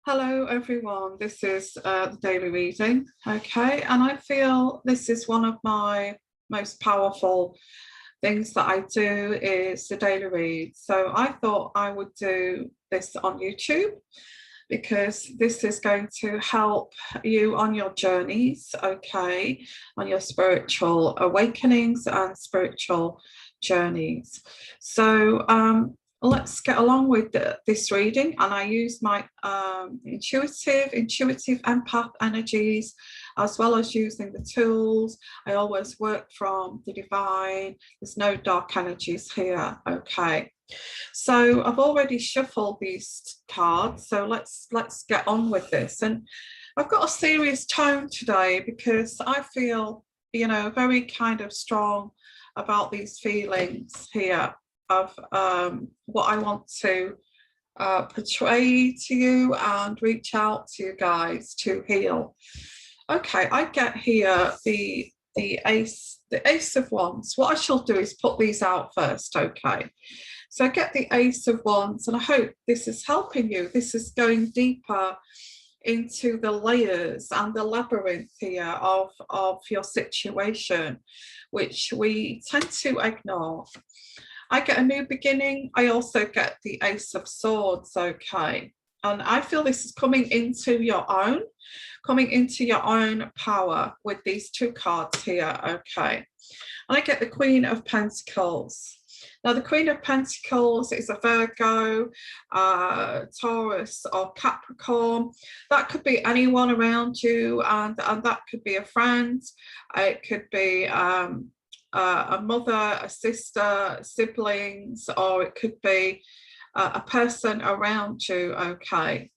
Hello everyone, this is the daily reading, okay, and I feel this is one of my most powerful things that I do is the daily read. So I thought I would do this on YouTube because this is going to help you on your journeys, okay, on your spiritual awakenings and spiritual journeys. So let's get along with this reading, and I use my intuitive empath energies, as well as using the tools. I always work from the divine. There's no dark energies here, okay. So I've already shuffled these cards, so let's get on with this. And I've got a serious tone today because I feel, you know, very kind of strong about these feelings here of what I want to portray to you and reach out to you guys to heal. Okay, I get here the ace of wands. What I shall do is put these out first, okay. So I get the ace of wands, and I hope this is helping you. This is going deeper into the layers and the labyrinth here of your situation, which we tend to ignore. I get a new beginning. I also get the ace of swords, okay. And I feel this is coming into your own power with these two cards here, okay. And I get the Queen of Pentacles. Now, the Queen of Pentacles is a Virgo, Taurus, or Capricorn. That could be anyone around you, and that could be a friend. It could be a mother, a sister, siblings, or it could be a person around you, okay.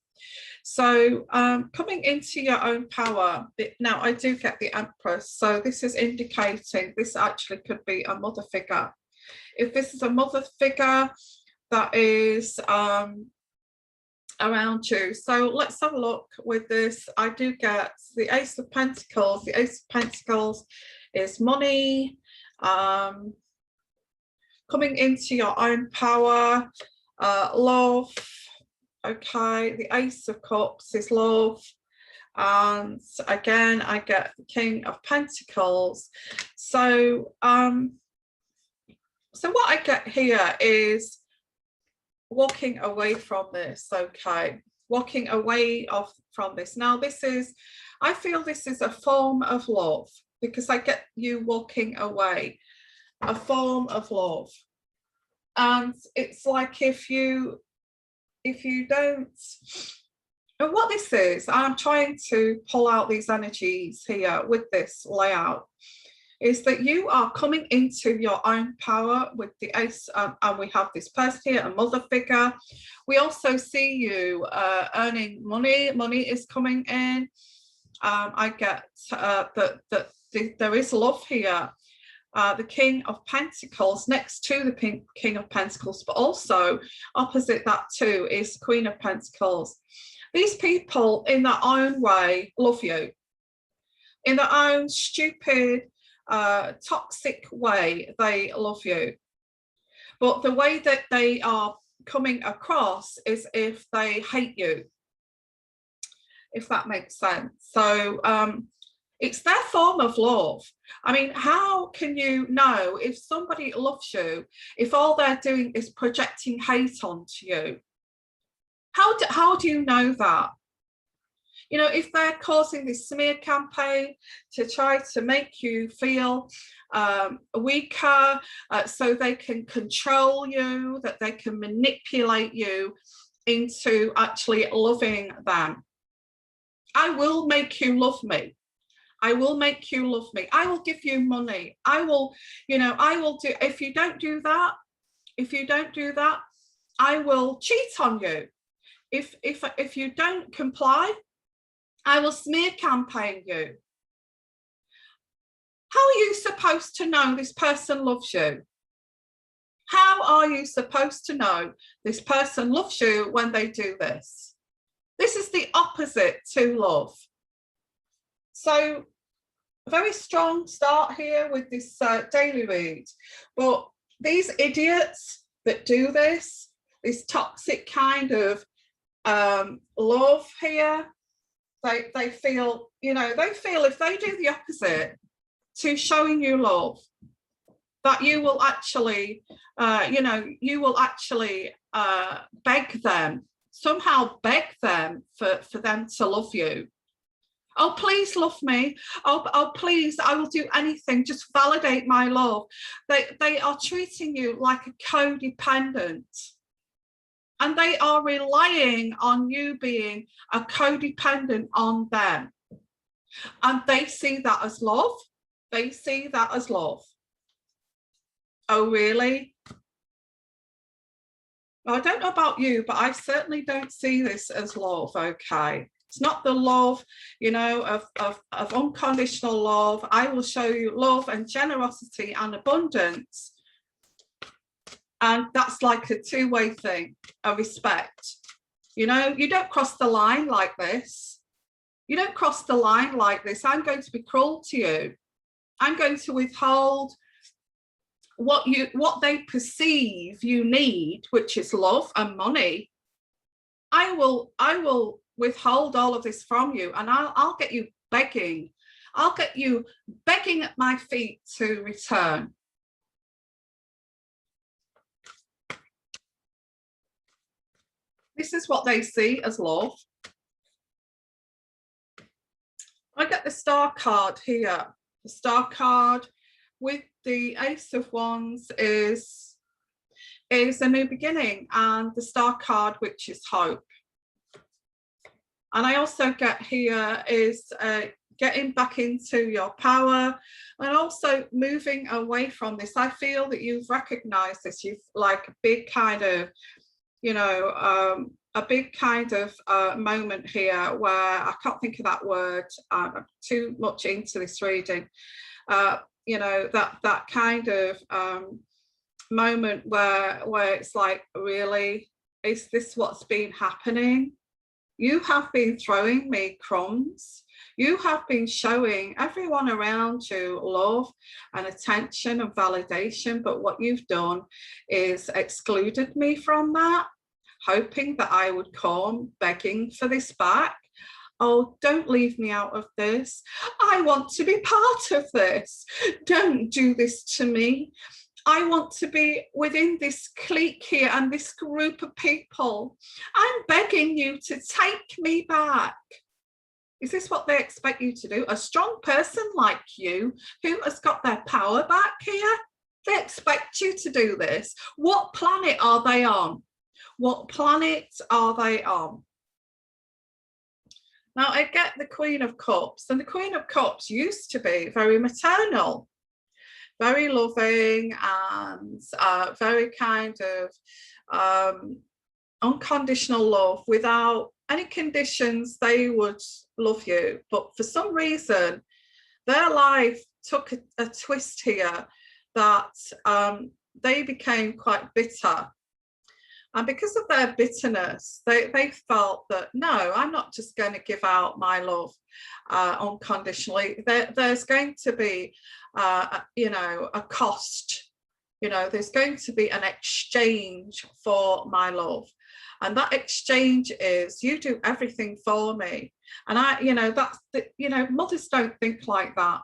So coming into your own power, now I do get the Empress, so this is indicating this actually could be a mother figure. If this is a mother figure that is around you. So let's have a look with this. I do get the Ace of Pentacles. The Ace of Pentacles is money, coming into your own power, love, okay. The Ace of Cups is love, and again I get the King of Pentacles. So so what I get here is walking away from this, okay, walking away from this. Now this is, I feel this is a form of love, because I get you walking away, a form of love. And it's like if you don't, and what this is, I'm trying to pull out these energies here with this layout, is that you are coming into your own power with the ace, and we have this person here, a mother figure. We also see you earning money. Money is coming in. I get that there is love here. The King of Pentacles next to the King of Pentacles, but also opposite that too is Queen of Pentacles. These people in their own way love you, in their own stupid, toxic way. They love you, but the way that they are coming across is if they hate you, if that makes sense. So it's their form of love. I mean, how can you know if somebody loves you if all they're doing is projecting hate onto you? How do you know that? You know, if they're causing this smear campaign to try to make you feel weaker, so they can control you, that they can manipulate you into actually loving them. I will make you love me. I will make you love me. I will give you money. I will, you know, I will do, if you don't do that, I will cheat on you. If you don't comply, I will smear campaign you. How are you supposed to know this person loves you? How are you supposed to know this person loves you when they do this? This is the opposite to love. So a very strong start here with this daily read. But these idiots that do this toxic kind of love here. They feel, you know, they feel if they do the opposite to showing you love, that you will actually, you know, you will actually beg them, somehow beg them for them to love you. Oh, please love me. Oh, please, I will do anything. Just validate my love. They are treating you like a codependent. And they are relying on you being a codependent on them. And they see that as love. They see that as love. Oh, really? Well, I don't know about you, but I certainly don't see this as love, okay? It's not the love, you know, of unconditional love. I will show you love and generosity and abundance. And that's like a two-way thing, a respect. You know, you don't cross the line like this. You don't cross the line like this. I'm going to be cruel to you. I'm going to withhold what they perceive you need, which is love and money. I will withhold all of this from you, and I'll get you begging. I'll get you begging at my feet to return. This is what they see as love. I get the Star card here. The Star card with the Ace of Wands is a new beginning, and the Star card, which is hope. And I also get here is getting back into your power and also moving away from this. I feel that you've recognized this. You've like a big kind of, you know, a big kind of moment here where I can't think of that word. I'm too much into this reading. You know, that kind of moment where it's like, really, is this what's been happening? You have been throwing me crumbs. You have been showing everyone around you love and attention and validation, but what you've done is excluded me from that, hoping that I would come begging for this back. Oh, don't leave me out of this. I want to be part of this. Don't do this to me. I want to be within this clique here and this group of people. I'm begging you to take me back. Is this what they expect you to do? A strong person like you who has got their power back here, they expect you to do this. What planet are they on? What planet are they on? Now, I get the Queen of Cups, and the Queen of Cups used to be very maternal, very loving, and very kind of unconditional love. Without any conditions, they would love you. But for some reason, their life took a twist here that they became quite bitter. And because of their bitterness, they felt that, no, I'm not just going to give out my love unconditionally. There's going to be, you know, a cost. You know, there's going to be an exchange for my love. And that exchange is you do everything for me. And you know, that's, you know, mothers don't think like that.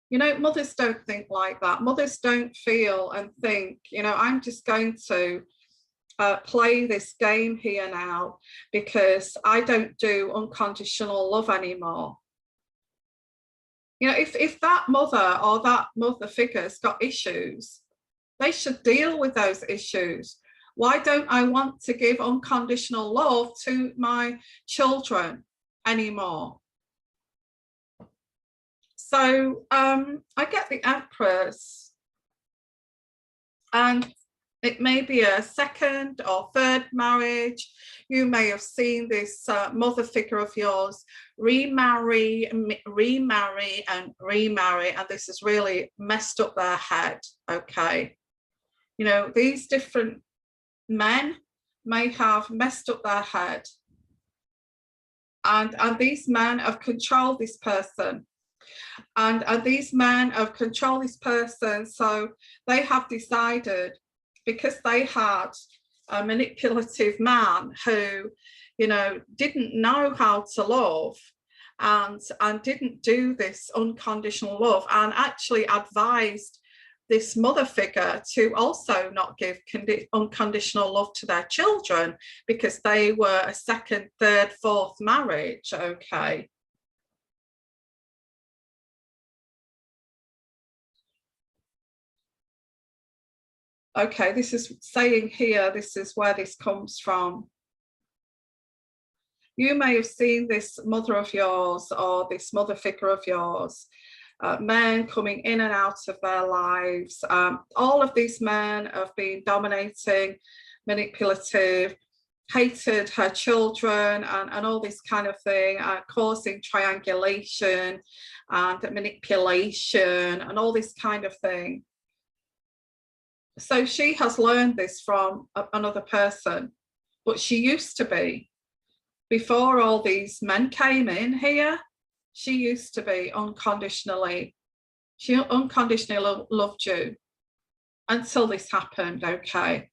You know, mothers don't think like that. Mothers don't feel and think, you know, I'm just going to play this game here now because I don't do unconditional love anymore. You know, if that mother or that mother figure's got issues, they should deal with those issues. Why don't I want to give unconditional love to my children anymore? So I get the Empress, and it may be a second or third marriage. You may have seen this mother figure of yours remarry, and remarry, and this has really messed up their head, okay? You know, these different men may have messed up their head, and these men have controlled this person. And these men have controlled this person, so they have decided, because they had a manipulative man who, you know, didn't know how to love and didn't do this unconditional love, and actually advised this mother figure to also not give unconditional love to their children because they were a second, third, fourth marriage. Okay. Okay, this is saying here, this is where this comes from. You may have seen this mother of yours or this mother figure of yours, men coming in and out of their lives. All of these men have been dominating, manipulative, hated her children and all this kind of thing, causing triangulation and manipulation and all this kind of thing. So she has learned this from another person, but she used to be, before all these men came in here, she used to be unconditionally, she unconditionally loved you until this happened. Okay.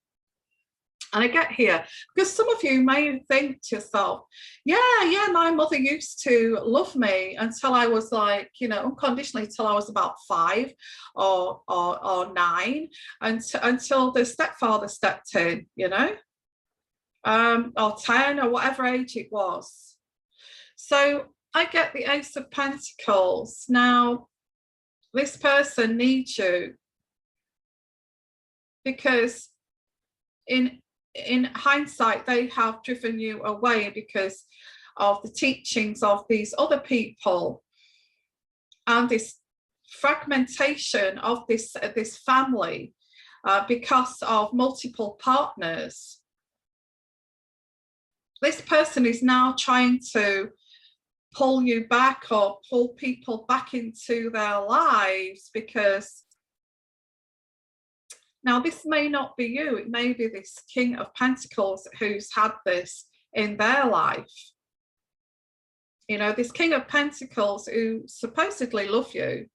And I get here because some of you may think to yourself, yeah, my mother used to love me until I was like, you know, unconditionally till I was about 5 or 9, and until the stepfather stepped in, you know, or 10 or whatever age it was. So I get the Ace of Pentacles. Now, this person needs you because in hindsight, they have driven you away because of the teachings of these other people and this fragmentation of this family because of multiple partners. This person is now trying to pull you back or pull people back into their lives because now this may not be you, it may be this King of Pentacles who's had this in their life. You know, this King of Pentacles who supposedly love you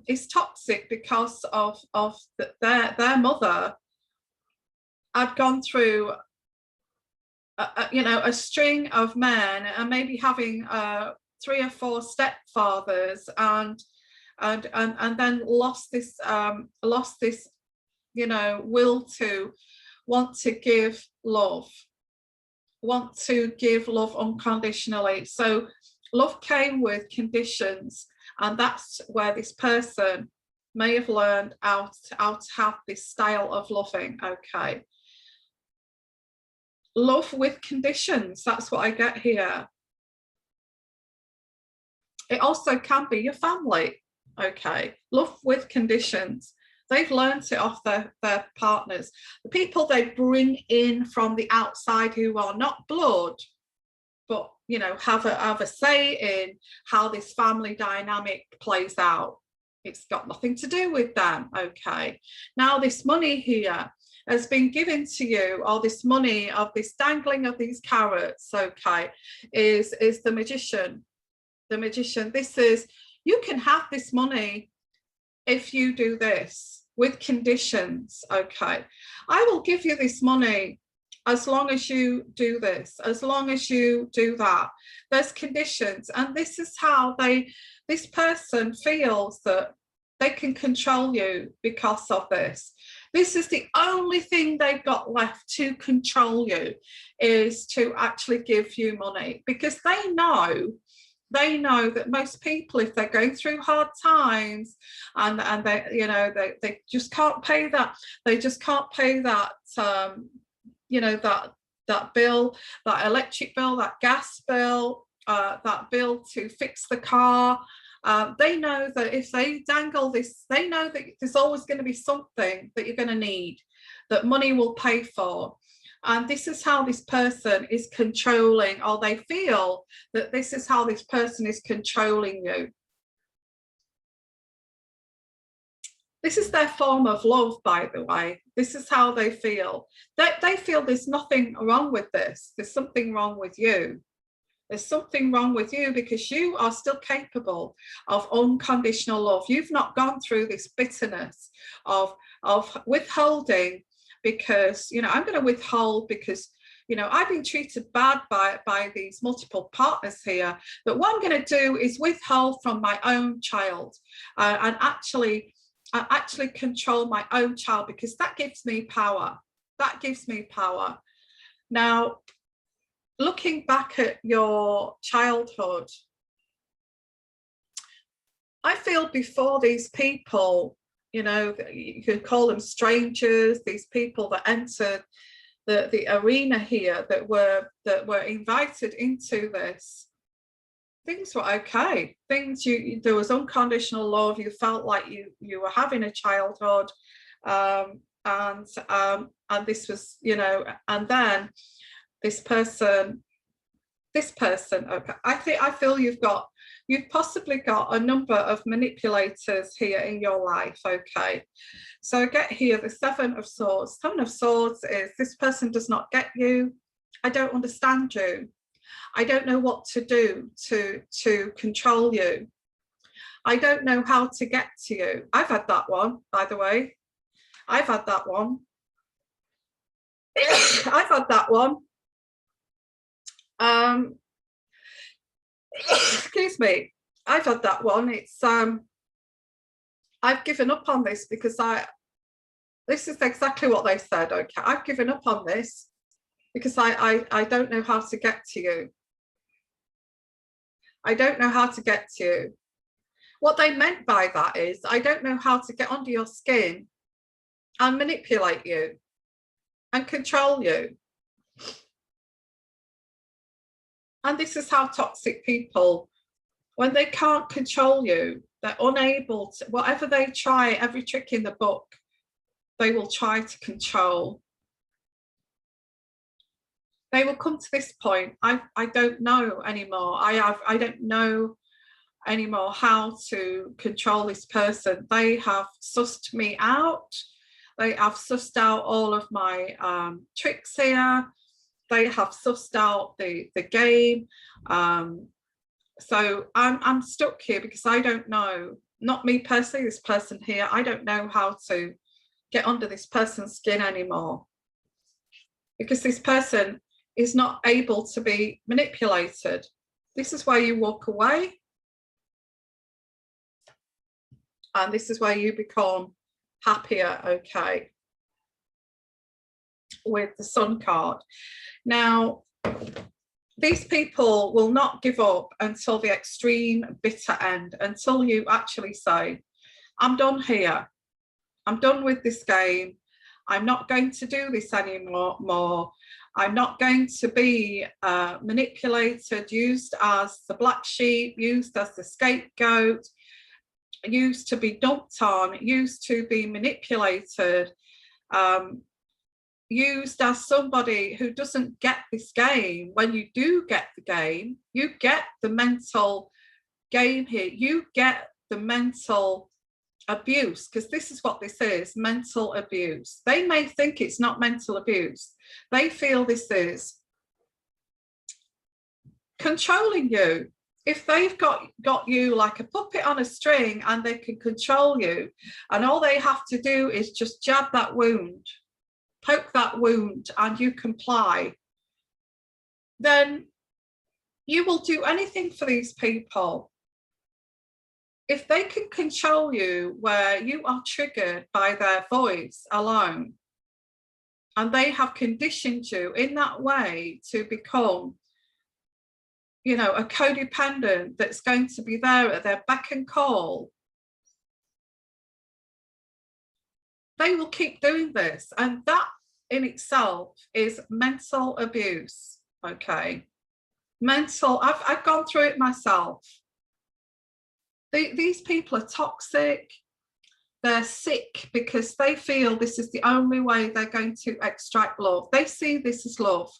is toxic because of their mother had gone through you know, a string of men and maybe having 3 or 4 stepfathers and then lost this you know, will to want to give love unconditionally. So love came with conditions, and that's where this person may have learned how to have this style of loving. Okay, love with conditions, that's what I get here. It also can be your family. Okay, love with conditions. They've learned it off their partners, the people they bring in from the outside who are not blood, but, you know, have a say in how this family dynamic plays out. It's got nothing to do with them. Okay, now this money here has been given to you, or this money of this dangling of these carrots, okay, is the magician. The magician, this is, you can have this money if you do this with conditions. Okay, I will give you this money as long as you do this, as long as you do that. There's conditions, and this is how this person feels that they can control you because of this. This is the only thing they've got left to control you, is to actually give you money, because they know that most people, if they're going through hard times and they, you know, they just can't pay that, they just can't pay that, you know, that bill, that electric bill, that gas bill, that bill to fix the car. They know that if they dangle this, they know that there's always going to be something that you're going to need, that money will pay for. And this is how this person is controlling, or they feel that this is how this person is controlling you. This is their form of love, by the way. This is how they feel. They feel there's nothing wrong with this. There's something wrong with you. There's something wrong with you because you are still capable of unconditional love. You've not gone through this bitterness of withholding, because, you know, I'm going to withhold because, you know, I've been treated bad by these multiple partners here, that what I'm going to do is withhold from my own child and actually control my own child, because that gives me power. That gives me power. Now, looking back at your childhood, I feel before these people, you know, you could call them strangers, these people that entered the arena here, that were invited into this, things were okay. Things, there was unconditional love. You felt like you were having a childhood, and this was, you know, and then this person, okay, I feel you've possibly got a number of manipulators here in your life. Okay, so I get here the Seven of Swords. Seven of Swords is, this person does not get you. I don't understand you. I don't know what to do to control you. I don't know how to get to you. I've had that one, by the way. I've had that one. I've had that one. Excuse me. I've had that one. It's I've given up on this because this is exactly what they said. Okay, I've given up on this because I don't know how to get to you. I don't know how to get to you. What they meant by that is, I don't know how to get under your skin and manipulate you and control you. And this is how toxic people, when they can't control you, they're unable to, whatever they try, every trick in the book, they will try to control. They will come to this point. I don't know anymore. I don't know anymore how to control this person. They have sussed me out. They have sussed out all of my tricks here. They have sussed out the game. So I'm stuck here because I don't know, not me personally, this person here, I don't know how to get under this person's skin anymore, because this person is not able to be manipulated. This is where you walk away, and this is where you become happier. Okay, with the Sun card. Now, these people will not give up until the extreme bitter end, until you actually say, I'm done here. I'm done with this game. I'm not going to do this anymore. I'm not going to be manipulated, used as the black sheep, used as the scapegoat, used to be dumped on, used to be manipulated, used as somebody who doesn't get this game. When you do get the game, you get the mental game here, you get the mental abuse, because this is what this is, mental abuse. They may think it's not mental abuse. They feel this is controlling you. If they've got you like a puppet on a string and they can control you, and all they have to do is just jab that wound, poke that wound, and you comply, then you will do anything for these people. If they can control you where you are triggered by their voice alone, and they have conditioned you in that way to become, you know, a codependent that's going to be there at their beck and call, they will keep doing this. And that in itself is mental abuse. Okay, mental, I've gone through it myself. These people are toxic. They're sick because they feel this is the only way they're going to extract love. They see this as love.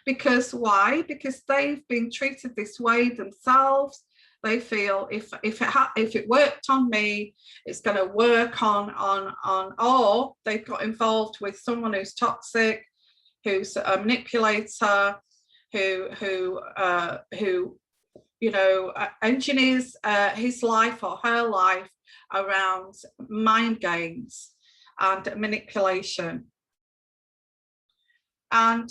Because why? Because they've been treated this way themselves. They feel if it worked on me, it's going to work on, or they've got involved with someone who's toxic, who's a manipulator, who you know, engineers his life or her life around mind games and manipulation. And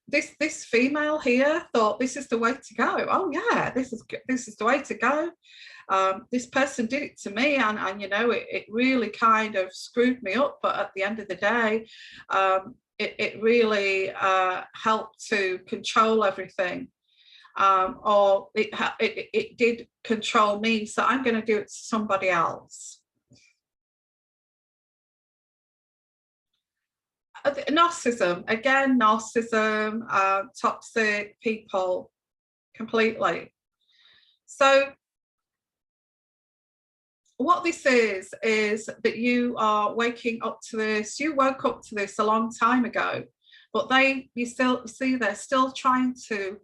this female here thought this is the way to go. Oh yeah, this is the way to go. This person did it to me, and you know, it really kind of screwed me up, but at the end of the day, it really helped to control everything, or it did control me, so I'm going to do it to somebody else. Narcissism, again, narcissism, toxic people, completely. So what this is that you are waking up to this. You woke up to this a long time ago, but you still see they're still trying to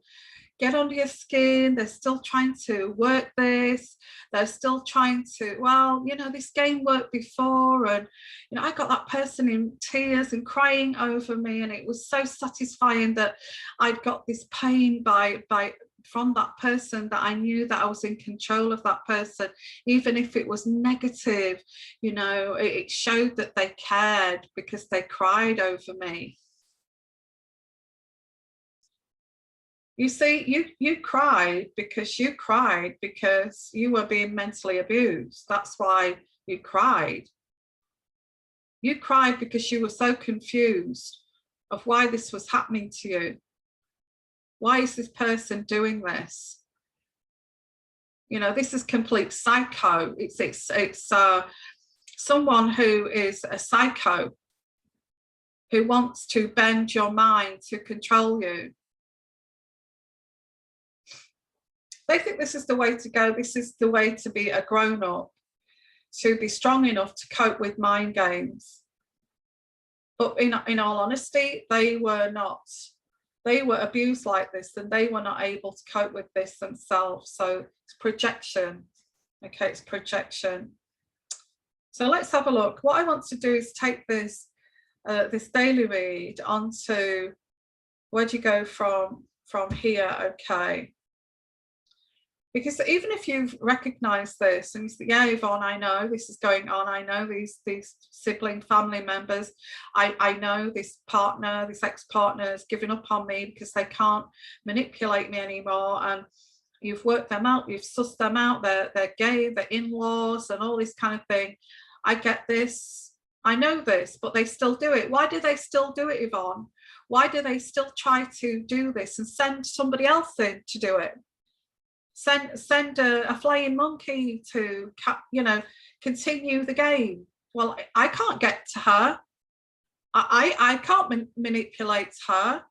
get under your skin. They're still trying to work this. They're still trying to, well, you know, this game worked before, and you know, I got that person in tears and crying over me, and it was so satisfying that I'd got this pain from that person, that I knew that I was in control of that person, even if it was negative. You know, it showed that they cared because they cried over me. You see, you cried because you were being mentally abused. That's why you cried. You cried because you were so confused of why this was happening to you. Why is this person doing this? You know, this is complete psycho. It's someone who is a psycho, who wants to bend your mind to control you. They think this is the way to go. This is the way to be a grown-up, to be strong enough to cope with mind games. But in all honesty, they were not. They were abused like this, and they were not able to cope with this themselves. So it's projection. Okay, it's projection. So let's have a look. What I want to do is take this this daily read onto, where do you go from here? Okay. Because even if you've recognized this and you say, yeah, Yvonne, I know this is going on. I know these sibling family members. I know this partner, this ex-partner has given up on me because they can't manipulate me anymore. And you've worked them out, you've sussed them out, they're gay, they're in-laws and all this kind of thing. I get this, I know this, but they still do it. Why do they still do it, Yvonne? Why do they still try to do this and send somebody else in to do it? Send a flying monkey to, you know, continue the game. Well, I can't get to her. I can't manipulate her.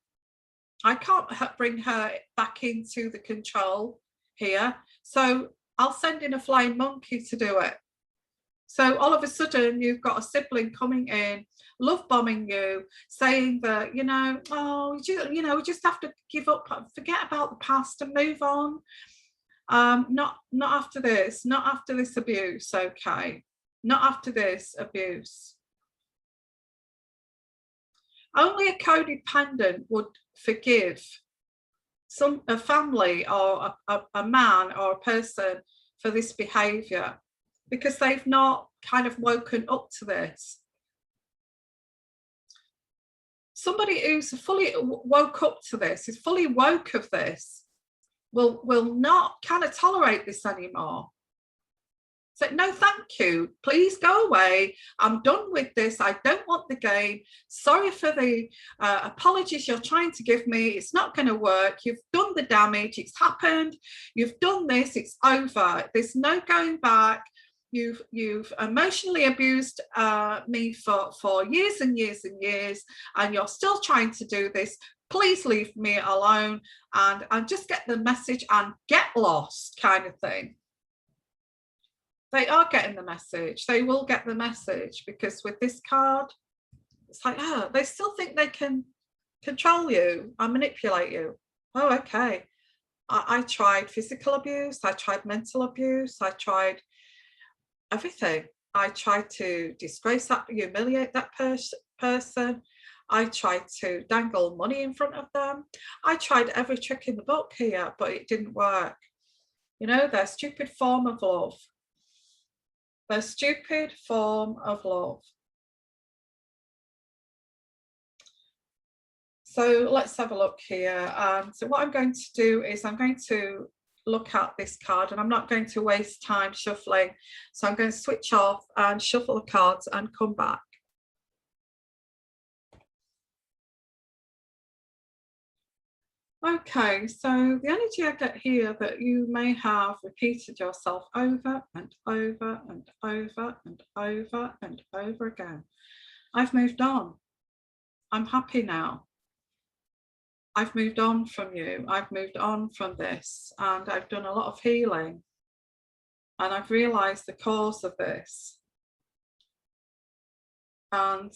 I can't bring her back into the control here. So I'll send in a flying monkey to do it. So all of a sudden you've got a sibling coming in, love bombing you, saying that, you know, oh, you know, we just have to give up, forget about the past and move on. Not after this, not after this abuse. Okay, not after this abuse. Only a codependent would forgive a family or a man or a person for this behavior, because they've not kind of woken up to this. Somebody who's fully woke up to this, is fully woke of this, will not kind of tolerate this anymore. So no, thank you, please go away, I'm done with this, I don't want the game, sorry for the apologies you're trying to give me, it's not going to work, you've done the damage, it's happened, you've done this, it's over, there's no going back, you've emotionally abused me for years and years and years, and you're still trying to do this. Please leave me alone and just get the message and get lost, kind of thing. They are getting the message. They will get the message, because with this card, it's like, oh, they still think they can control you and manipulate you. Oh, okay. I tried physical abuse. I tried mental abuse. I tried everything. I tried to disgrace that, humiliate that person. I tried to dangle money in front of them. I tried every trick in the book here, but it didn't work. You know, their stupid form of love. Their stupid form of love. So let's have a look here. So what I'm going to do is I'm going to look at this card, and I'm not going to waste time shuffling. So I'm going to switch off and shuffle the cards and come back. Okay, so the energy I get here that you may have repeated yourself over and over and over and over and over again. I've moved on. I'm happy now. I've moved on from you. I've moved on from this, and I've done a lot of healing, and I've realized the cause of this, and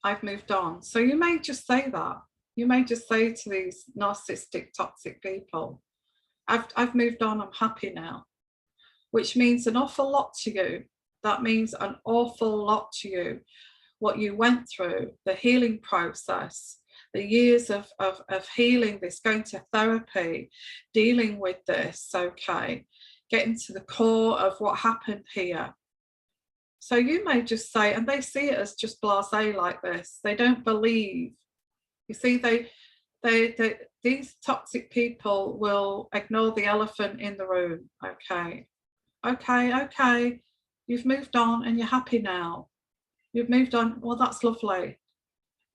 I've moved on. So you may just say that. You may just say to these narcissistic, toxic people, I've moved on, I'm happy now, which means an awful lot to you. That means an awful lot to you, what you went through, the healing process, the years of healing this, going to therapy, dealing with this, okay, getting to the core of what happened here. So you may just say, and they see it as just blasé like this. They don't believe. You see, these toxic people will ignore the elephant in the room. Okay, okay, you've moved on and you're happy now. You've moved on. Well, that's lovely.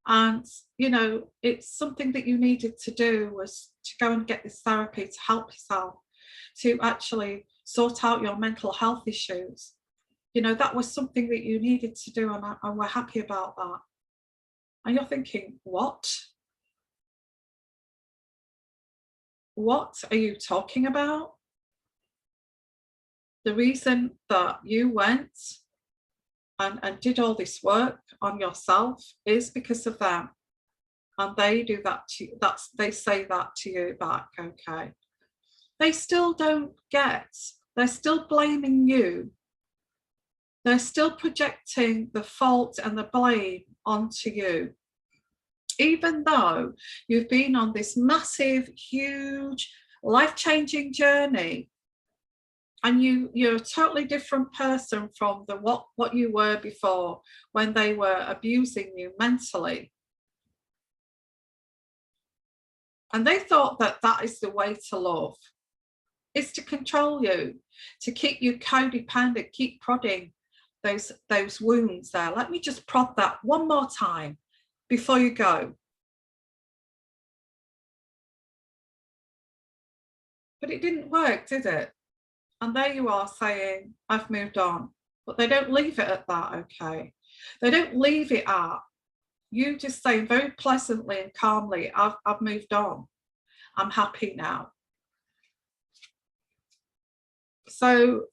And, you know, it's something that you needed to do was to go and get this therapy to help yourself, to actually sort out your mental health issues. You know, that was something that you needed to do, and we're happy about that. And you're thinking, what? What are you talking about? The reason that you went and did all this work on yourself is because of them. And they do that to you. They say that to you back, okay? They still don't get, they're still blaming you. They're still projecting the fault and the blame onto you. Even though you've been on this massive, huge, life-changing journey, and you're a totally different person from what you were before, when they were abusing you mentally. And they thought that that is the way to love, is to control you, to keep you codependent, keep prodding those wounds there. Let me just prod that one more time before you go. But it didn't work, did it? And there you are saying, I've moved on. But they don't leave it at that, okay? They don't leave it at you just saying very pleasantly and calmly, I've moved on. I'm happy now. So,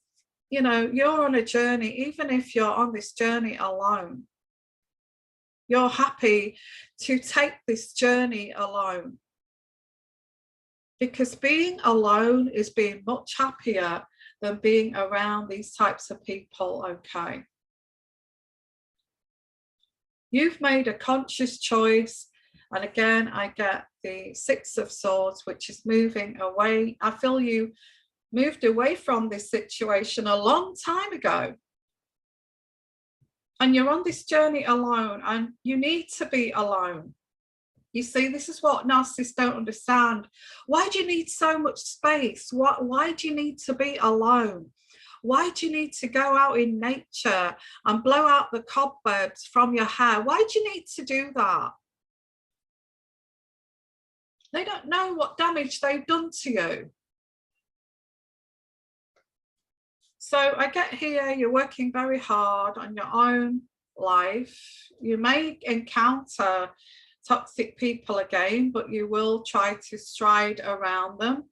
you know, you're on a journey. Even if you're on this journey alone, you're happy to take this journey alone. Because being alone is being much happier than being around these types of people, okay? You've made a conscious choice. And again, I get the Six of Swords, which is moving away. I feel you moved away from this situation a long time ago. And you're on this journey alone, and you need to be alone. You see, this is what narcissists don't understand. Why do you need so much space? Why do you need to be alone? Why do you need to go out in nature and blow out the cobwebs from your hair? Why do you need to do that? They don't know what damage they've done to you. So I get here, you're working very hard on your own life. You may encounter toxic people again, but you will try to stride around them.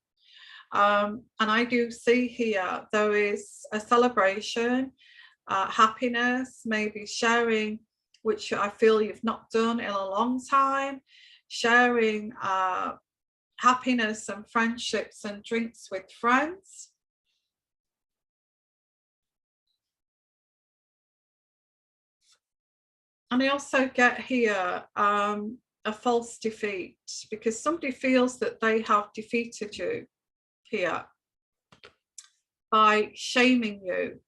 And I do see here there is a celebration, happiness, maybe sharing, which I feel you've not done in a long time, sharing happiness and friendships and drinks with friends. And I also get here a false defeat, because somebody feels that they have defeated you here by shaming you,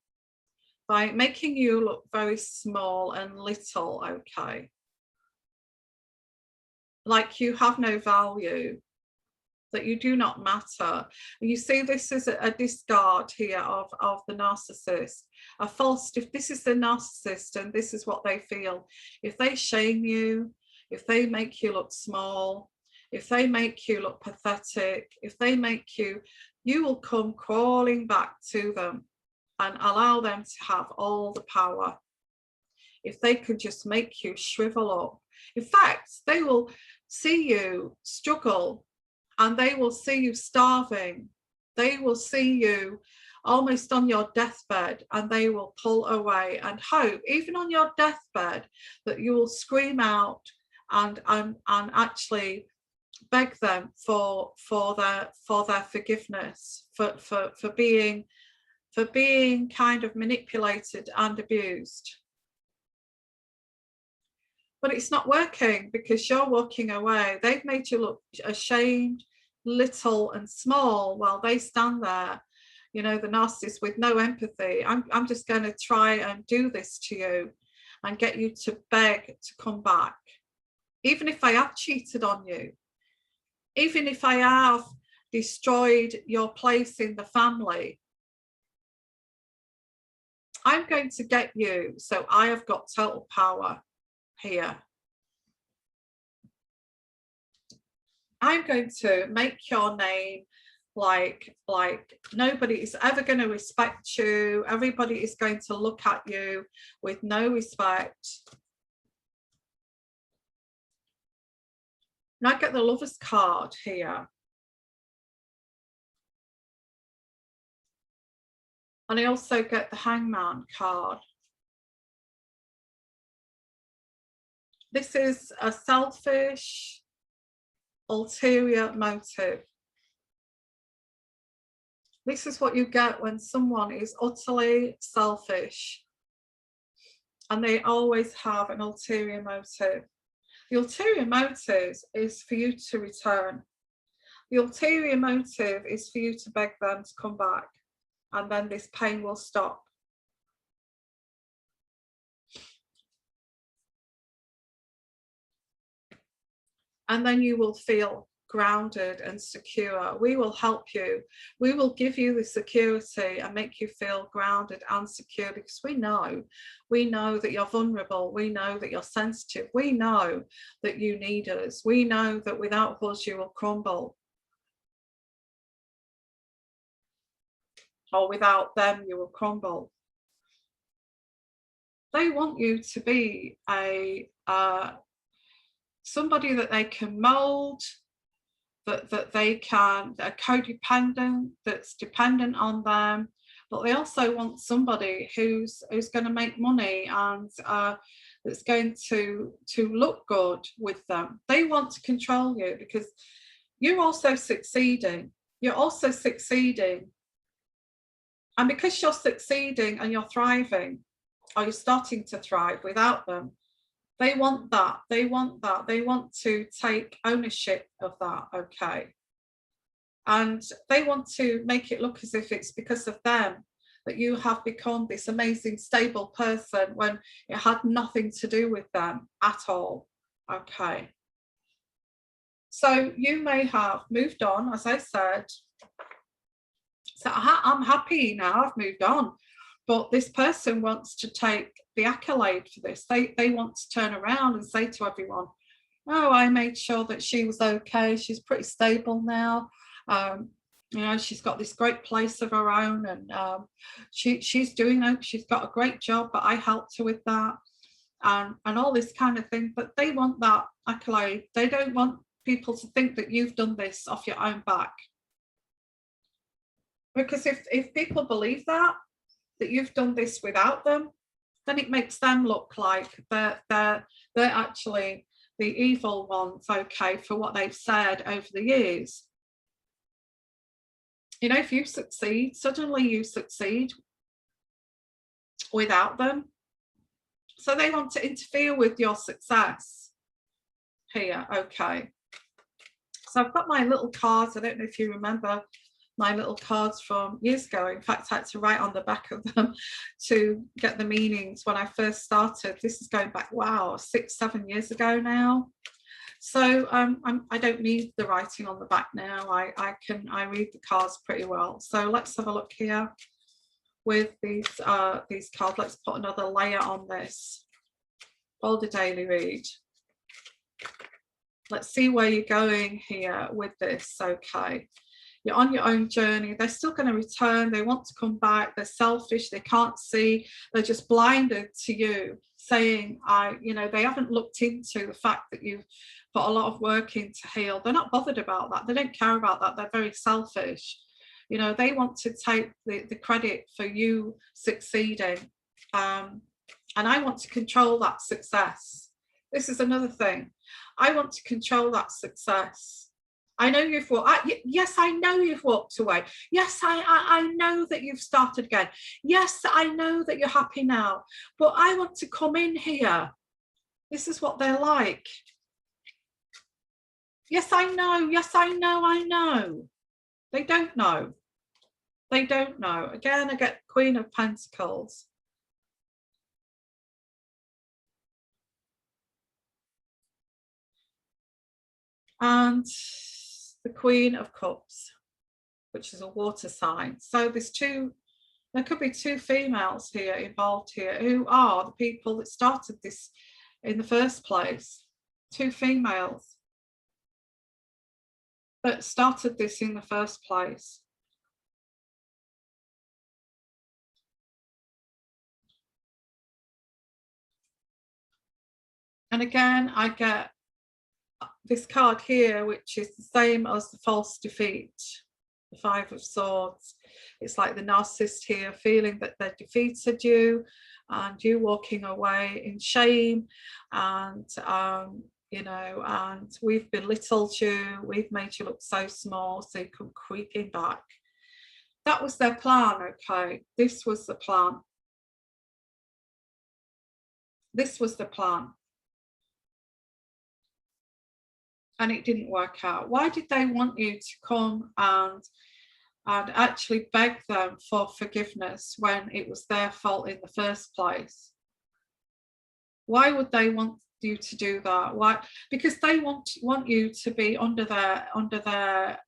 by making you look very small and little, okay? like you have no value, that you do not matter. And you see, this is a discard here of the narcissist, a false, if this is the narcissist and this is what they feel, if they shame you, if they make you look small, if they make you look pathetic, if they make you, you will come crawling back to them and allow them to have all the power. If they can just make you shrivel up. In fact, they will see you struggle and they will see you starving. They will see you almost on your deathbed and they will pull away and hope, even on your deathbed, that you will scream out and actually beg them for their forgiveness, for being kind of manipulated and abused. But it's not working because you're walking away. They've made you look ashamed, little and small while they stand there, you know, the narcissist with no empathy. I'm just going to try and do this to you and get you to beg to come back. Even if I have cheated on you, even if I have destroyed your place in the family, I'm going to get you, so I have got total power here. I'm going to make your name like nobody is ever going to respect you. Everybody is going to look at you with no respect. And I get the Lover's card here. And I also get the Hangman card. This is a selfish, ulterior motive. This is what you get when someone is utterly selfish and they always have an ulterior motive. The ulterior motive is for you to return. The ulterior motive is for you to beg them to come back, and then this pain will stop. And then you will feel grounded and secure. We will help you. We will give you the security and make you feel grounded and secure, because we know that you're vulnerable. We know that you're sensitive. We know that you need us. We know that without us you will crumble. Or without them you will crumble. They want you to be somebody that they can mold, that they can, a codependent that's dependent on them, but they also want somebody who's going to make money and that's going to look good with them. They want to control you because you're also succeeding. You're also succeeding. And because you're succeeding and you're thriving, or you're starting to thrive without them, they want that. They want that. They want to take ownership of that, okay? And they want to make it look as if it's because of them that you have become this amazing, stable person when it had nothing to do with them at all, okay? So you may have moved on, as I said. So I'm happy now, I've moved on. But this person wants to take the accolade for this. They want to turn around and say to everyone, oh, I made sure that she was okay. She's pretty stable now. You know, she's got this great place of her own, and she's doing it. She's got a great job, but I helped her with that, and all this kind of thing. But they want that accolade. They don't want people to think that you've done this off your own back. Because if people believe that you've done this without them, then it makes them look like they're actually the evil ones, okay, for what they've said over the years. You know, if you succeed, suddenly you succeed without them. So they want to interfere with your success here, okay. So I've got my little cards. I don't know if you remember my little cards from years ago. In fact, I had to write on the back of them to get the meanings when I first started. This is going back, wow, 6-7 years ago now. So I don't need the writing on the back now. I read the cards pretty well. So let's have a look here with these cards. Let's put another layer on this. Hold a daily read. Let's see where you're going here with this. Okay, you're on your own journey. They're still going to return. They want to come back. They're selfish. They can't see. They're just blinded to you, saying, you know, they haven't looked into the fact that you've put a lot of work in to heal. They're not bothered about that. They don't care about that. They're very selfish. You know, they want to take the credit for you succeeding. And I want to control that success. This is another thing. I want to control that success. I know you've walked. Yes, I know you've walked away. Yes, I know that you've started again. Yes, I know that you're happy now. But I want to come in here. This is what they're like. Yes, I know. Yes, I know. I know. They don't know. They don't know. Again, I get Queen of Pentacles. And the Queen of Cups, which is a water sign. So there could be two females here involved here who are the people that started this in the first place. Two females that started this in the first place. And again, I get this card here, which is the same as the false defeat, the Five of Swords. It's like the narcissist here feeling that they defeated you and you walking away in shame, and you know, and we've belittled you, we've made you look so small so you come creeping back. That was their plan. Okay, this was the plan. This was the plan. And it didn't work out. Why did they want you to come and actually beg them for forgiveness when it was their fault in the first place? Why would they want you to do that? Why? Because they want you to be under their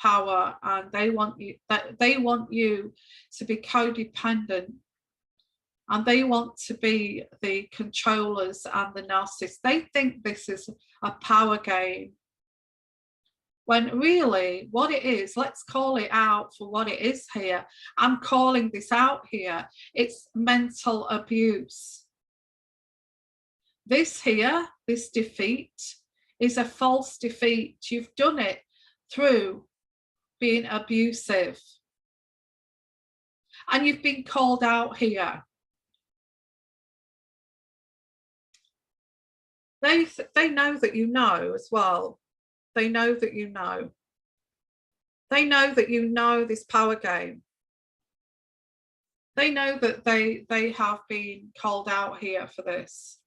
power, and they want you to be codependent. And they want to be the controllers and the narcissists. They think this is a power game. When really what it is, let's call it out for what it is here. I'm calling this out here. It's mental abuse. This here, this defeat, is a false defeat. You've done it through being abusive. And you've been called out here. They know that you know as well. They know that you know. They know that you know this power game. They know that they have been called out here for this.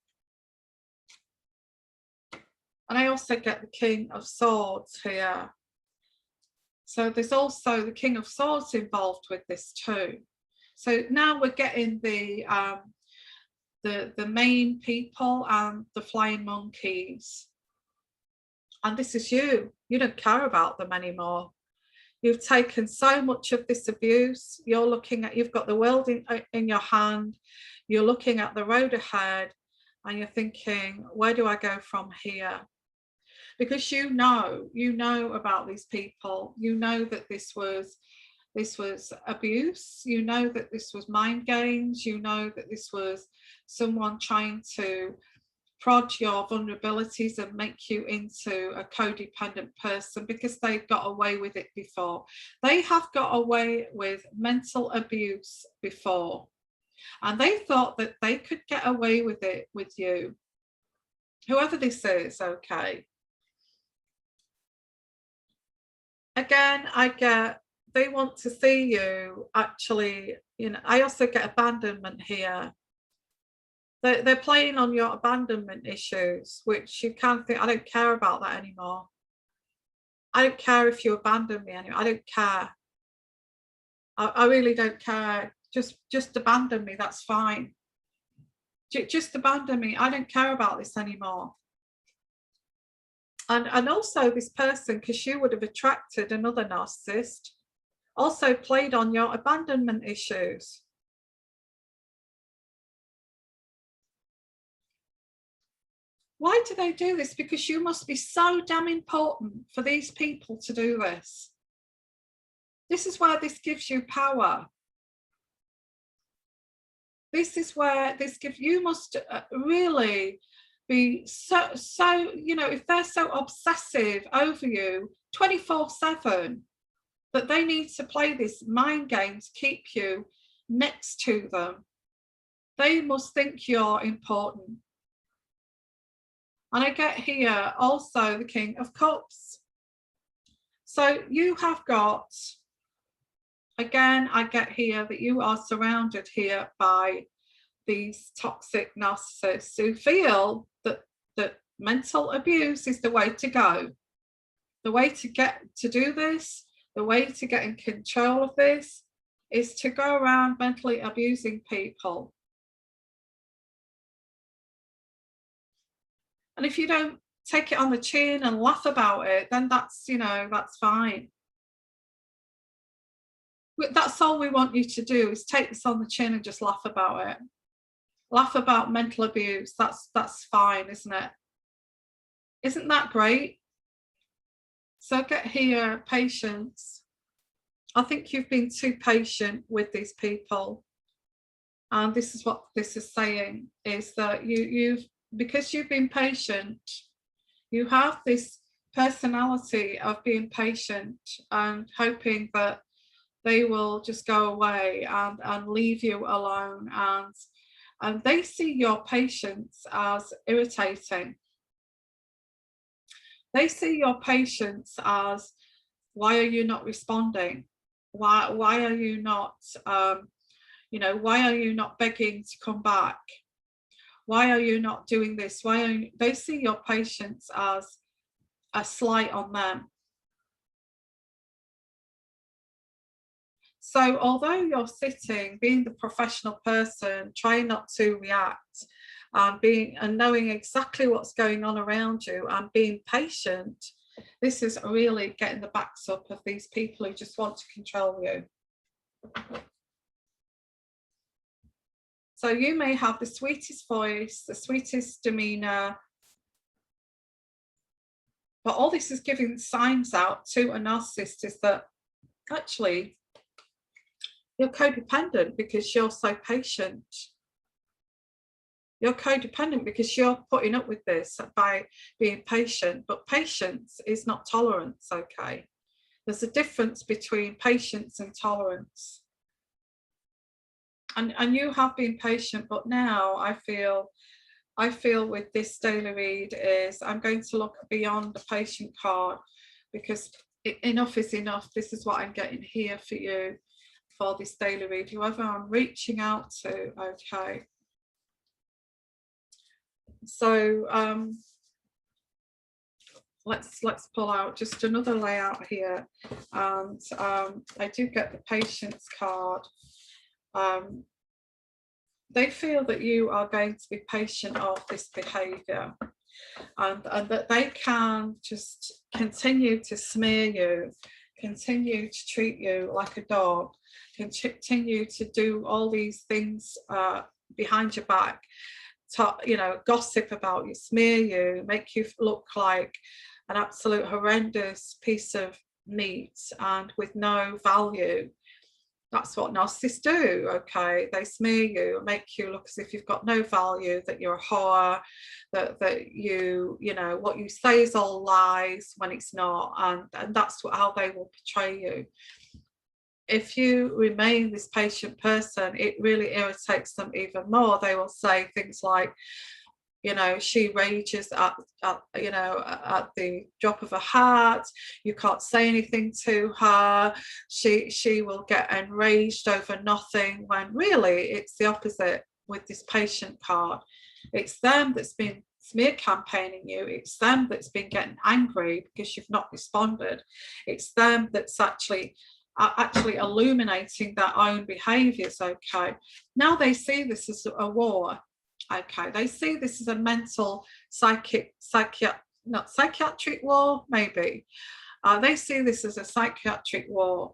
And I also get the King of Swords here. So there's also the King of Swords involved with this too. So now we're getting the main people and the flying monkeys. And this is you. You don't care about them anymore. You've taken so much of this abuse. You're looking at, you've got the world in your hand. You're looking at the road ahead and you're thinking, where do I go from here? Because you know about these people. You know that this was abuse. You know that this was mind games. You know that this was someone trying to prod your vulnerabilities and make you into a codependent person, because they've got away with it before. They have got away with mental abuse before, and they thought that they could get away with it with you, whoever this is. Okay, again, I get they want to see you actually, you know. I also get abandonment here. They're playing on your abandonment issues, which you can't think, I don't care about that anymore. I don't care if you abandon me anymore. I don't care. I really don't care. Just abandon me. That's fine. Just abandon me. I don't care about this anymore. And also this person, because you would have attracted another narcissist, also played on your abandonment issues. Why do they do this? Because you must be so damn important for these people to do this. This is where this gives you power. This is where this gives you must really be so, you know, if they're so obsessive over you 24/7 that they need to play this mind game to keep you next to them, they must think you're important. And I get here also the King of Cups. So you have got, again, I get here that you are surrounded here by these toxic narcissists who feel that mental abuse is the way to go. The way to get to do this, the way to get in control of this is to go around mentally abusing people. And if you don't take it on the chin and laugh about it, then that's, you know, that's fine. That's all we want you to do, is take this on the chin and just laugh about it. Laugh about mental abuse. That's fine, isn't it? Isn't that great? So get here, patience. I think you've been too patient with these people. And this is what this is saying, is that you've because you've been patient, you have this personality of being patient and hoping that they will just go away and leave you alone, and they see your patience as irritating. They see your patience as, why are you not responding? Why are you not, you know, why are you not begging to come back? Why are you not doing this? They see your patience as a slight on them. So although you're sitting, being the professional person, trying not to react, and knowing exactly what's going on around you and being patient, this is really getting the backs up of these people who just want to control you. So you may have the sweetest voice, the sweetest demeanor, but all this is giving signs out to a narcissist is that actually you're codependent because you're so patient. You're codependent because you're putting up with this by being patient, but patience is not tolerance, okay? There's a difference between patience and tolerance. And you have been patient, but now I feel with this daily read is I'm going to look beyond the patient card, because enough is enough. This is what I'm getting here for you for this daily read, whoever I'm reaching out to, okay? So let's pull out just another layout here, and I do get the patience card. They feel that you are going to be patient of this behaviour, and that they can just continue to smear you, continue to treat you like a dog, continue to do all these things behind your back, to, you know, gossip about you, smear you, make you look like an absolute horrendous piece of meat and with no value. That's what narcissists do, okay? They smear you, make you look as if you've got no value, that you're a whore, that you know, what you say is all lies when it's not, and that's how they will portray you. If you remain this patient person, it really irritates them even more. They will say things like, you know, she rages at you know, at the drop of a hat. You can't say anything to her. She will get enraged over nothing, when really it's the opposite with this patient card. It's them that's been smear campaigning you. It's them that's been getting angry because you've not responded. It's them that's actually illuminating their own behaviors, okay? Now they see this as a war. Okay, they see this as a mental, psychiatric not psychiatric war, maybe. They see this as a psychiatric war.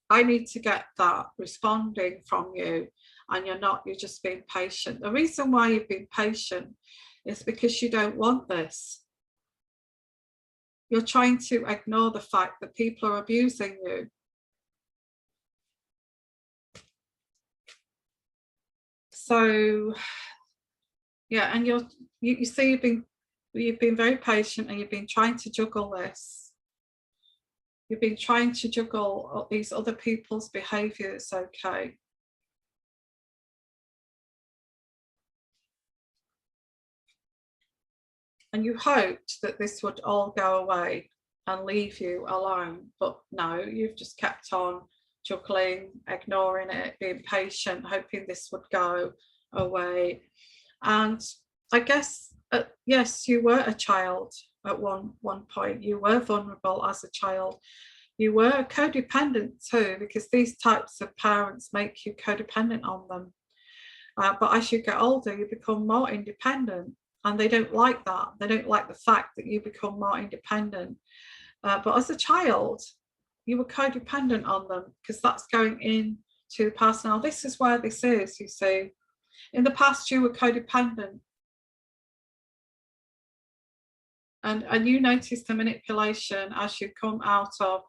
I need to get that responding from you, and you're not, you're just being patient. The reason why you've been patient is because you don't want this. You're trying to ignore the fact that people are abusing you. So yeah, and you see you've been very patient, and you've been trying to juggle this. You've been trying to juggle these other people's behaviors, okay? And you hoped that this would all go away and leave you alone, but no, you've just kept on juggling, ignoring it, being patient, hoping this would go away. And I guess, yes, you were a child at one point. You were vulnerable as a child. You were codependent too, because these types of parents make you codependent on them. But as you get older, you become more independent, and they don't like that. They don't like the fact that you become more independent. But as a child, you were codependent on them, because that's going into the past. Now, this is where this is, you see. In the past, you were codependent. And you notice the manipulation as you come out of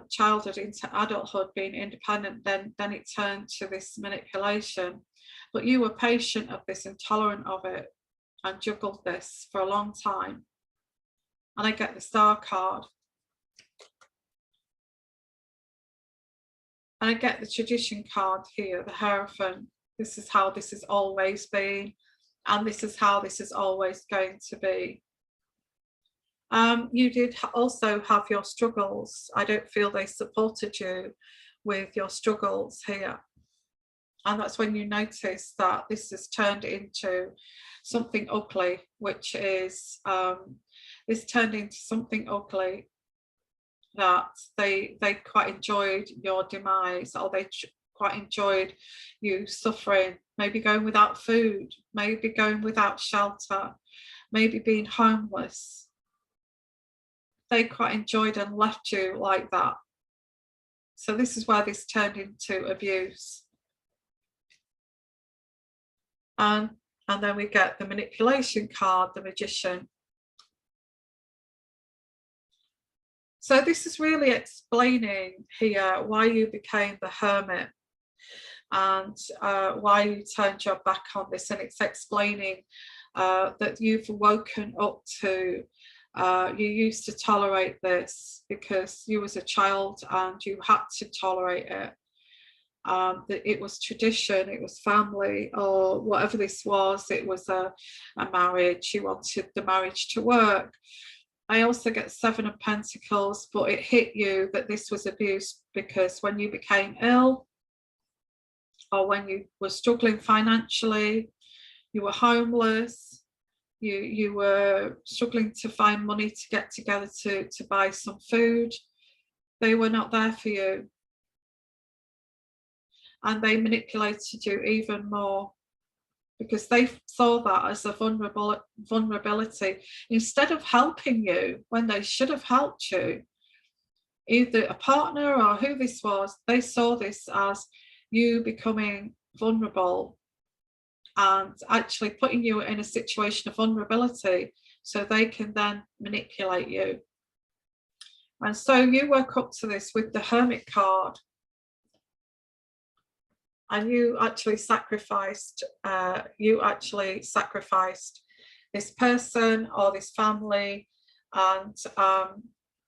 childhood into adulthood, being independent, then it turned to this manipulation. But you were patient of this and tolerant of it, and juggled this for a long time. And I get the Star card. And I get the Tradition card here, the Hierophant. This is how this has always been, and this is how this is always going to be. You did also have your struggles. I don't feel they supported you with your struggles here. And that's when you notice that this has turned into something ugly, which is, this turned into something ugly that they quite enjoyed your demise, or they quite enjoyed you suffering, maybe going without food, maybe going without shelter, maybe being homeless. They quite enjoyed and left you like that. So this is where this turned into abuse. And then we get the Manipulation card, the Magician. So this is really explaining here why you became the Hermit, and why you turned your back on this. And it's explaining that you've woken up to, you used to tolerate this because you was a child and you had to tolerate it. That it was tradition, it was family, or whatever this was. It was a marriage. You wanted the marriage to work. I also get Seven of Pentacles, but it hit you that this was abuse because when you became ill, or when you were struggling financially, you were homeless, you were struggling to find money to get together to buy some food, they were not there for you. And they manipulated you even more because they saw that as a vulnerability. Instead of helping you when they should have helped you, either a partner or who this was, they saw this as you becoming vulnerable and actually putting you in a situation of vulnerability so they can then manipulate you. And so you woke up to this with the Hermit card, and you actually sacrificed this person or this family. And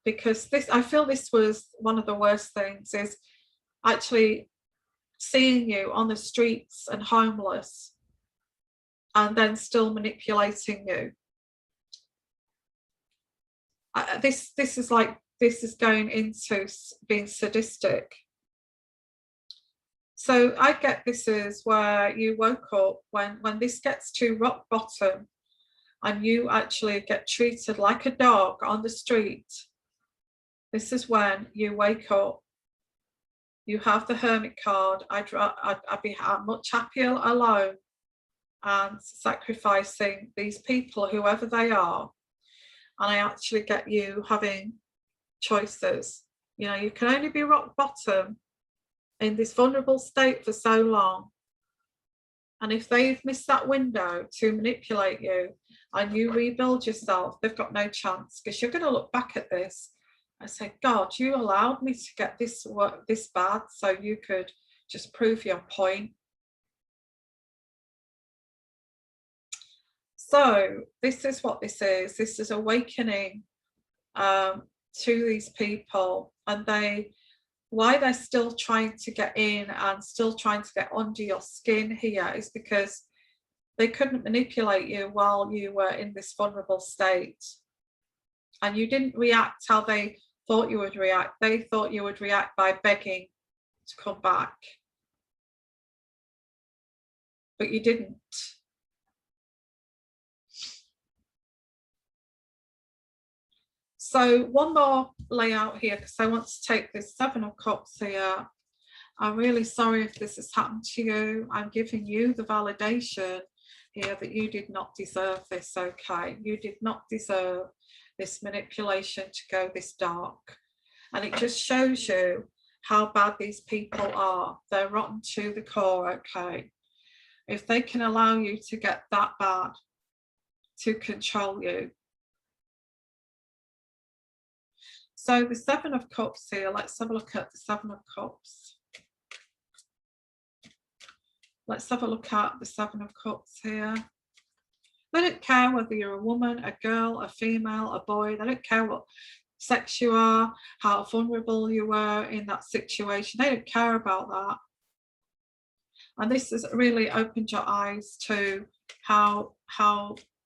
because this, I feel this was one of the worst things, is actually seeing you on the streets and homeless and then still manipulating you. This is like, this is going into being sadistic. So I get this is where you woke up when this gets to rock bottom and you actually get treated like a dog on the street. This is when you wake up You have the Hermit card. I'd be much happier alone and sacrificing these people, whoever they are. And I actually get you having choices. You know, you can only be rock bottom in this vulnerable state for so long. And if they've missed that window to manipulate you and you rebuild yourself, they've got no chance, because you're going to look back at this and say, God, you allowed me to get this bad so you could just prove your point. So this is what this is. This is awakening to these people, and why they're still trying to get in and still trying to get under your skin here is because they couldn't manipulate you while you were in this vulnerable state. And you didn't react how they thought you would react. They thought you would react by begging to come back. But you didn't. So one more layout here, because I want to take this Seven of Cups here. I'm really sorry if this has happened to you. I'm giving you the validation here that you did not deserve this, okay? You did not deserve this manipulation to go this dark. And it just shows you how bad these people are. They're rotten to the core, okay? If they can allow you to get that bad to control you. So the Seven of Cups here, let's have a look at the Seven of Cups. Let's have a look at the Seven of Cups here. They don't care whether you're a woman, a girl, a female, a boy. They don't care what sex you are, how vulnerable you were in that situation. They don't care about that. And this has really opened your eyes to how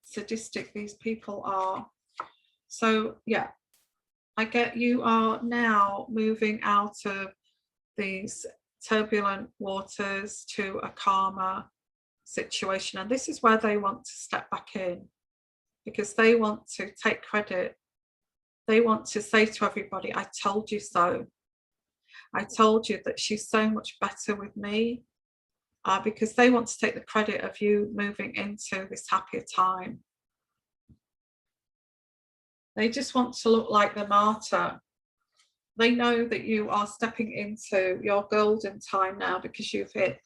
sadistic these people are. So yeah, I get you are now moving out of these turbulent waters to a calmer situation. And this is where they want to step back in, because they want to take credit. They want to say to everybody, I told you so. I told you that she's so much better with me, because they want to take the credit of you moving into this happier time. They just want to look like the martyr. They know that you are stepping into your golden time now because you've hit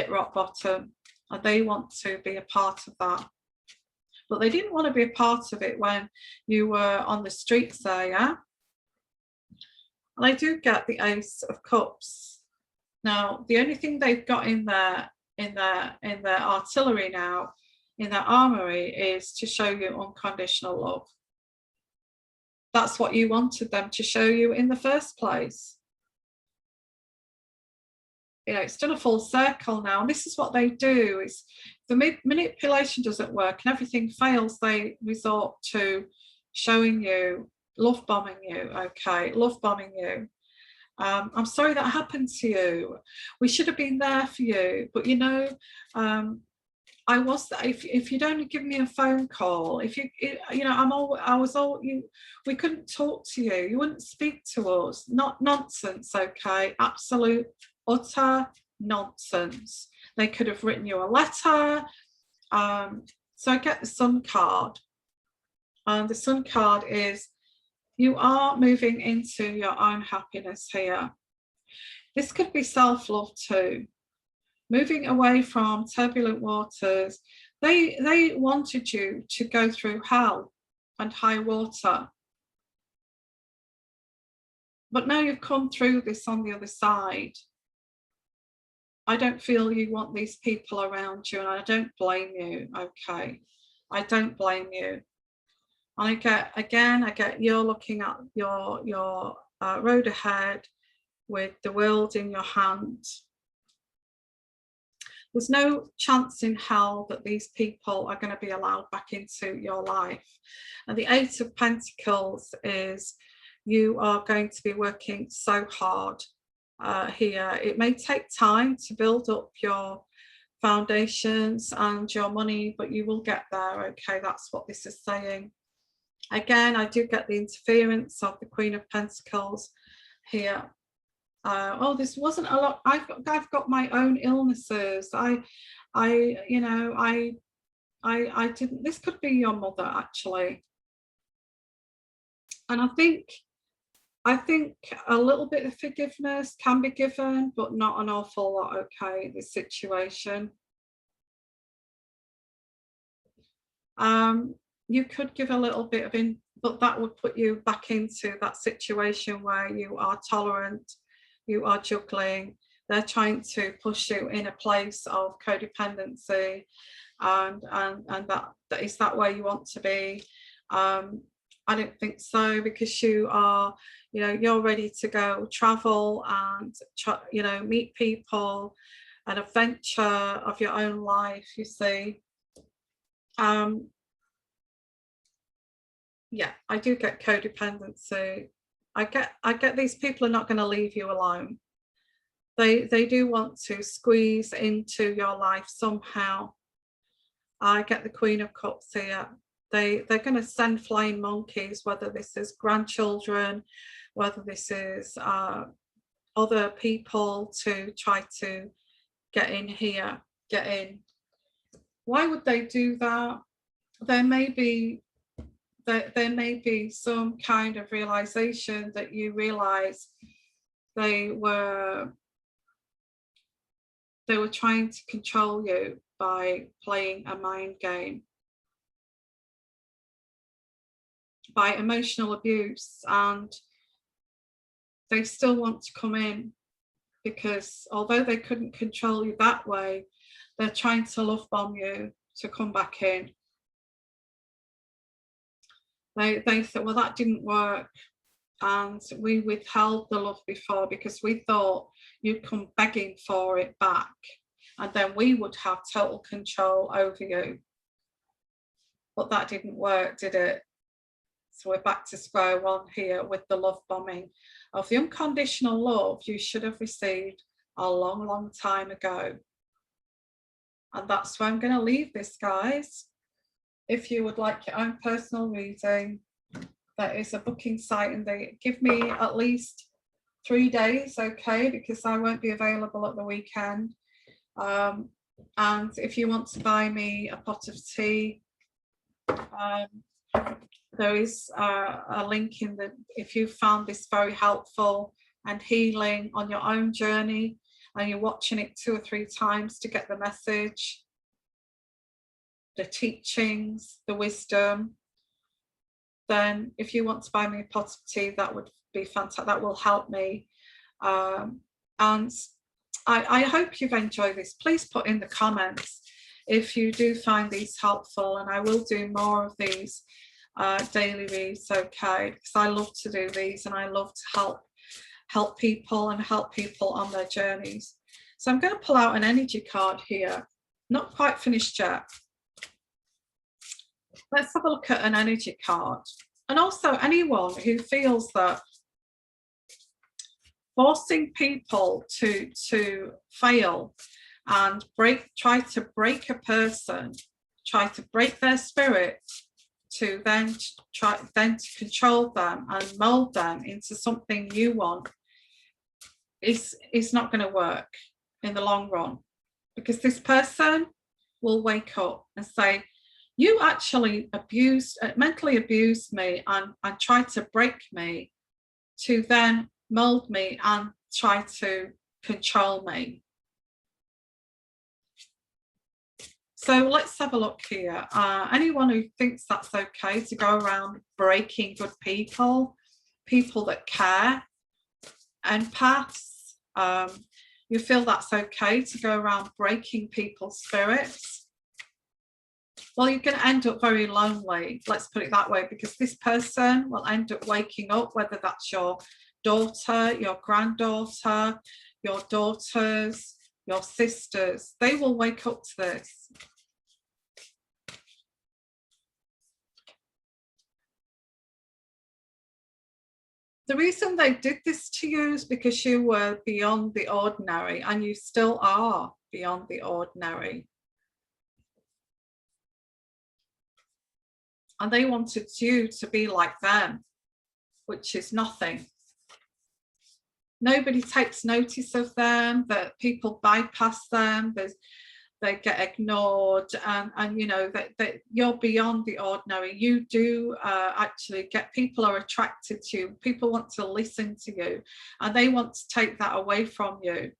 rock bottom, and they want to be a part of that. But they didn't want to be a part of it when you were on the streets there, yeah? And I do get the Ace of Cups. Now, the only thing they've got in their artillery now, in their armory, is to show you unconditional love. That's what you wanted them to show you in the first place. You know, it's done a full circle now. And this is what they do. Is the manipulation doesn't work and everything fails, they resort to showing you, love bombing you, okay? Love bombing you. I'm sorry that happened to you. We should have been there for you. But, you know, I was, if you'd only give me a phone call, if you know, we couldn't talk to you. You wouldn't speak to us. Not nonsense, okay? Absolute, utter nonsense. They could have written you a letter. So I get the Sun card. And the Sun card is, you are moving into your own happiness here. This could be self-love too. Moving away from turbulent waters. They wanted you to go through hell and high water. But now you've come through this on the other side. I don't feel you want these people around you, and I don't blame you, okay? I don't blame you. And I get you're looking at your road ahead with the world in your hand. There's no chance in hell that these people are going to be allowed back into your life. And the Eight of Pentacles is, you are going to be working so hard here. It may take time to build up your foundations and your money, but you will get there, okay? That's what this is saying. Again, I do get the interference of the Queen of Pentacles here. Oh, this wasn't a lot. I've got my own illnesses. You know, I didn't. This could be your mother actually, and I think a little bit of forgiveness can be given, but not an awful lot. Okay, in this situation. You could give a little bit of but that would put you back into that situation where you are tolerant, you are juggling, they're trying to push you in a place of codependency, and that is that where you want to be. I don't think so, because you are, you know, you're ready to go travel and, you know, meet people, an adventure of your own life, you see. Yeah, I do get codependency. I get these people are not going to leave you alone. They do want to squeeze into your life somehow. I get the Queen of Cups here. They're going to send flying monkeys, whether this is grandchildren, whether this is other people, to try to get in here, get in. Why would they do that? There may be some kind of realization that you realize they were trying to control you by playing a mind game, by emotional abuse, and they still want to come in, because although they couldn't control you that way, they're trying to love bomb you to come back in. They thought, well, that didn't work, and we withheld the love before because we thought you'd come begging for it back, and then we would have total control over you. But that didn't work, did it? So we're back to square one here with the love bombing of the unconditional love you should have received a long, long time ago. And that's where I'm going to leave this, guys. If you would like your own personal reading, there is a booking site, and they give me at least 3 days, okay, because I won't be available at the weekend. And if you want to buy me a pot of tea, there is a link in the, if you found this very helpful and healing on your own journey, and you're watching it 2 or 3 times to get the message, the teachings, the wisdom, then if you want to buy me a pot of tea, that would be fantastic. That will help me. And I hope you've enjoyed this. Please put in the comments if you do find these helpful, and I will do more of these daily reads, okay, because I love to do these, and I love to help people and help people on their journeys. So I'm going to pull out an energy card here. Not quite finished yet. Let's have a look at an energy card. And also anyone who feels that forcing people to fail and try to break a person, try to break their spirit, to then try to control them and mold them into something you want, is not going to work in the long run, because this person will wake up and say, you actually mentally abused me and tried to break me to then mold me and try to control me. So let's have a look here. Anyone who thinks that's okay to go around breaking good people, people that care, empaths, you feel that's okay to go around breaking people's spirits, well, you're going to end up very lonely, let's put it that way, because this person will end up waking up, whether that's your daughter, your granddaughter, your daughters, your sisters, they will wake up to this. The reason they did this to you is because you were beyond the ordinary, and you still are beyond the ordinary. And they wanted you to be like them, which is nothing. nobody takes notice of them, that people bypass them, they get ignored, and you know that you're beyond the ordinary. You do actually get, people are attracted to you, people want to listen to you, and they want to take that away from you.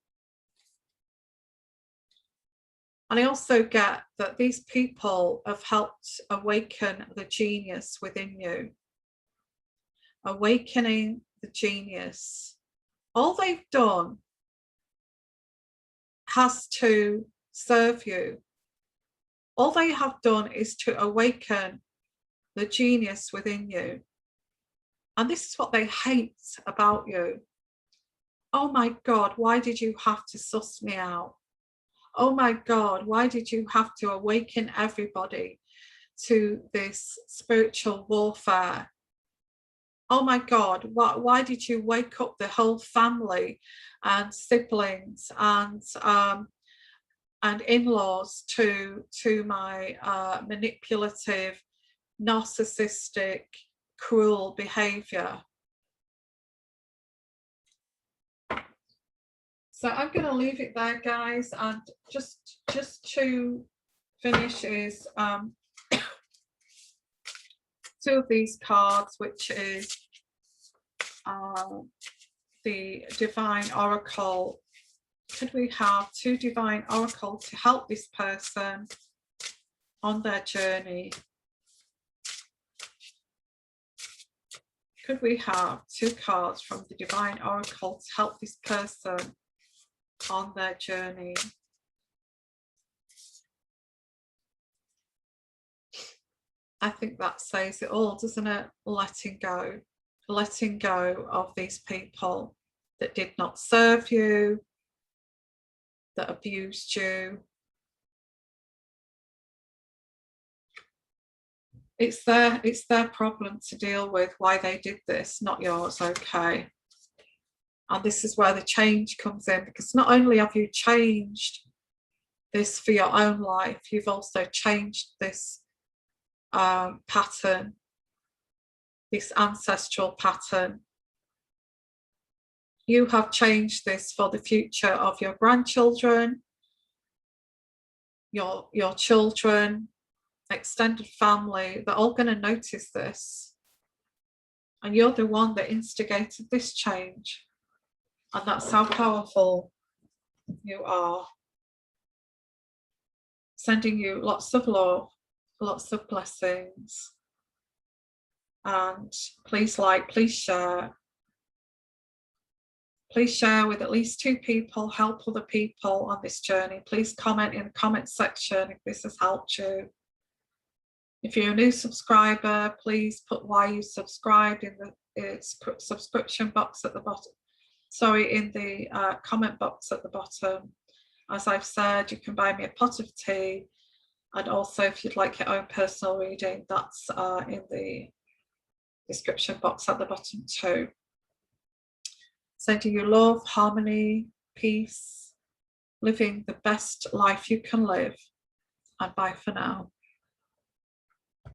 And I also get that these people have helped awaken the genius within you. Awakening the genius. All they've done has to serve you. All they have done is to awaken the genius within you. And this is what they hate about you. Oh my God, why did you have to suss me out? Oh my God, why did you have to awaken everybody to this spiritual warfare? Oh my God, why did you wake up the whole family and siblings and in-laws to my manipulative, narcissistic, cruel behavior? So I'm going to leave it there, guys, and just to finish is two of these cards, which is the Divine Oracle. Could we have two Divine Oracle to help this person on their journey? Could we have two cards from the Divine Oracle to help this person on their journey? I think that says it all, doesn't it? Letting go of these people that did not serve you, that abused you. It's their problem to deal with, why they did this, not yours. Okay. And this is where the change comes in, because not only have you changed this for your own life, you've also changed this pattern, this ancestral pattern. You have changed this for the future of your grandchildren, your children, extended family. They're all going to notice this. And you're the one that instigated this change. And that's how powerful you are. Sending you lots of love, lots of blessings. And please like, please share. Please share with at least 2 people, help other people on this journey. Please comment in the comment section if this has helped you. If you're a new subscriber, please put why you subscribed in the subscription box at the bottom. Sorry, in the comment box at the bottom. As I've said, you can buy me a pot of tea. And also, if you'd like your own personal reading, that's in the description box at the bottom too. Sending you love, harmony, peace, living the best life you can live. And bye for now.